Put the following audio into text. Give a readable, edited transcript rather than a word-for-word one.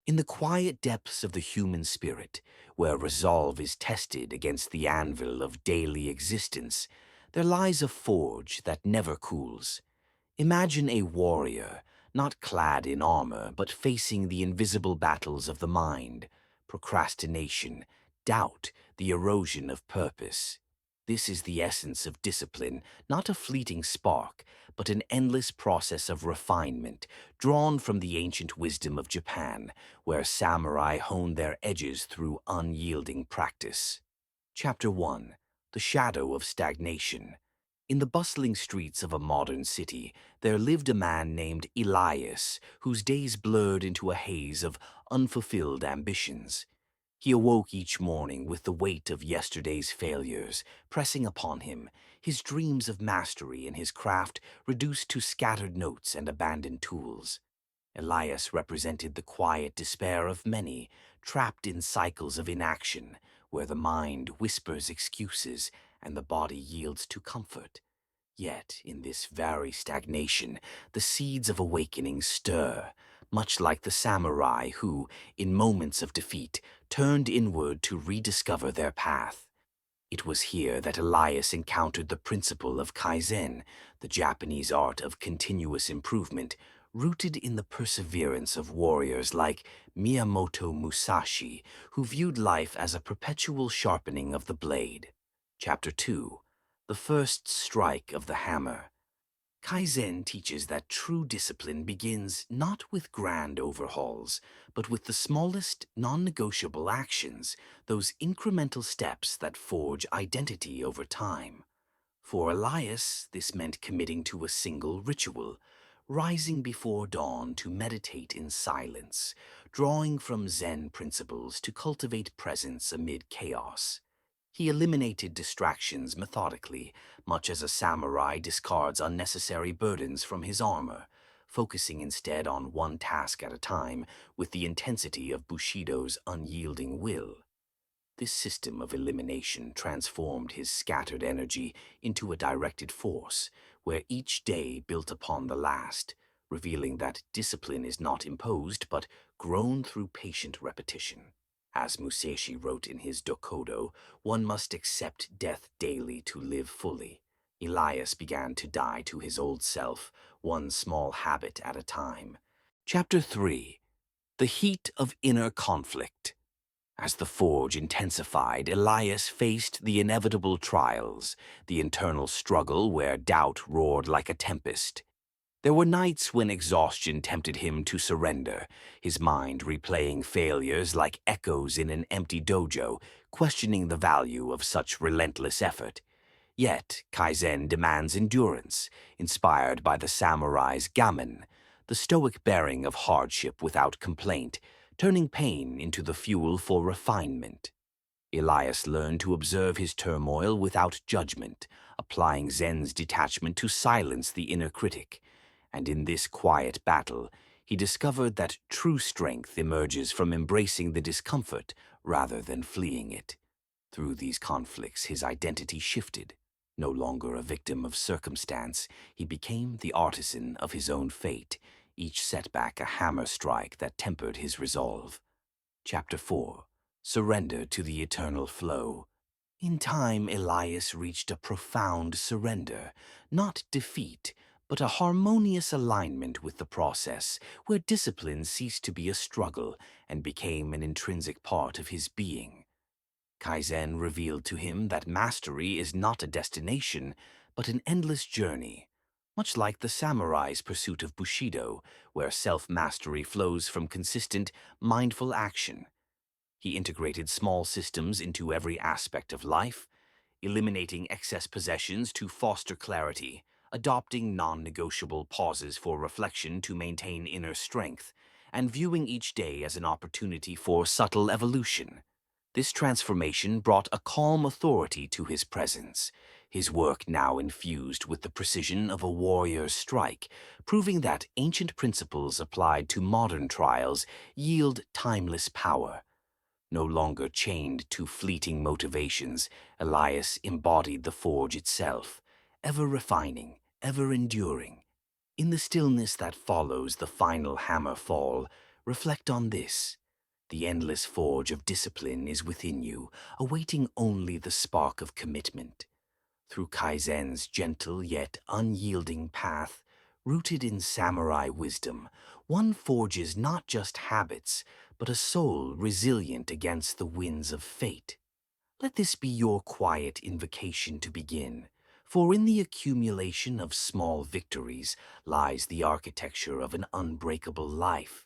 In the quiet depths of the human spirit, where resolve is tested against the anvil of daily existence, there lies a forge that never cools. Imagine a warrior, not clad in armor, but facing the invisible battles of the mind, procrastination, doubt, the erosion of purpose. This is the essence of discipline, not a fleeting spark, but an endless process of refinement, drawn from the ancient wisdom of Japan, where samurai honed their edges through unyielding practice. Chapter 1. The Shadow of Stagnation. In the bustling streets of a modern city, there lived a man named Elias, whose days blurred into a haze of unfulfilled ambitions. He awoke each morning with the weight of yesterday's failures pressing upon him, his dreams of mastery in his craft reduced to scattered notes and abandoned tools. Elias represented the quiet despair of many, trapped in cycles of inaction, where the mind whispers excuses and the body yields to comfort. Yet, in this very stagnation, the seeds of awakening stir, much like the samurai who, in moments of defeat, turned inward to rediscover their path. It was here that Elias encountered the principle of kaizen, the Japanese art of continuous improvement, rooted in the perseverance of warriors like Miyamoto Musashi, who viewed life as a perpetual sharpening of the blade. Chapter 2. The First Strike of the Hammer. Kaizen teaches that true discipline begins not with grand overhauls, but with the smallest, non-negotiable actions, those incremental steps that forge identity over time. For Elias, this meant committing to a single ritual, rising before dawn to meditate in silence, drawing from Zen principles to cultivate presence amid chaos. He eliminated distractions methodically, much as a samurai discards unnecessary burdens from his armor, focusing instead on one task at a time with the intensity of Bushido's unyielding will. This system of elimination transformed his scattered energy into a directed force, where each day built upon the last, revealing that discipline is not imposed but grown through patient repetition. As Musashi wrote in his Dokudo, one must accept death daily to live fully. Elias began to die to his old self, one small habit at a time. Chapter 3. The Heat of Inner Conflict. As the forge intensified, Elias faced the inevitable trials, the internal struggle where doubt roared like a tempest. There were nights when exhaustion tempted him to surrender, his mind replaying failures like echoes in an empty dojo, questioning the value of such relentless effort. Yet, Kaizen demands endurance, inspired by the samurai's gamen, the stoic bearing of hardship without complaint, turning pain into the fuel for refinement. Elias learned to observe his turmoil without judgment, applying Zen's detachment to silence the inner critic. And in this quiet battle, he discovered that true strength emerges from embracing the discomfort rather than fleeing it. Through these conflicts, his identity shifted. No longer a victim of circumstance, he became the artisan of his own fate, each setback a hammer strike that tempered his resolve. Chapter 4. Surrender to the Eternal Flow. In time, Elias reached a profound surrender, not defeat, but a harmonious alignment with the process, where discipline ceased to be a struggle and became an intrinsic part of his being. Kaizen revealed to him that mastery is not a destination, but an endless journey, much like the samurai's pursuit of Bushido, where self-mastery flows from consistent, mindful action. He integrated small systems into every aspect of life, eliminating excess possessions to foster clarity, adopting non-negotiable pauses for reflection to maintain inner strength, and viewing each day as an opportunity for subtle evolution. This transformation brought a calm authority to his presence, his work now infused with the precision of a warrior's strike, proving that ancient principles applied to modern trials yield timeless power. No longer chained to fleeting motivations, Elias embodied the forge itself, ever refining, ever enduring. In the stillness that follows the final hammer fall, Reflect on this. The endless forge of discipline is within you, awaiting only the spark of commitment. Through Kaizen's gentle yet unyielding path, rooted in samurai wisdom, one forges not just habits, but a soul resilient against the winds of fate. Let this be your quiet invocation to begin, for in the accumulation of small victories lies the architecture of an unbreakable life.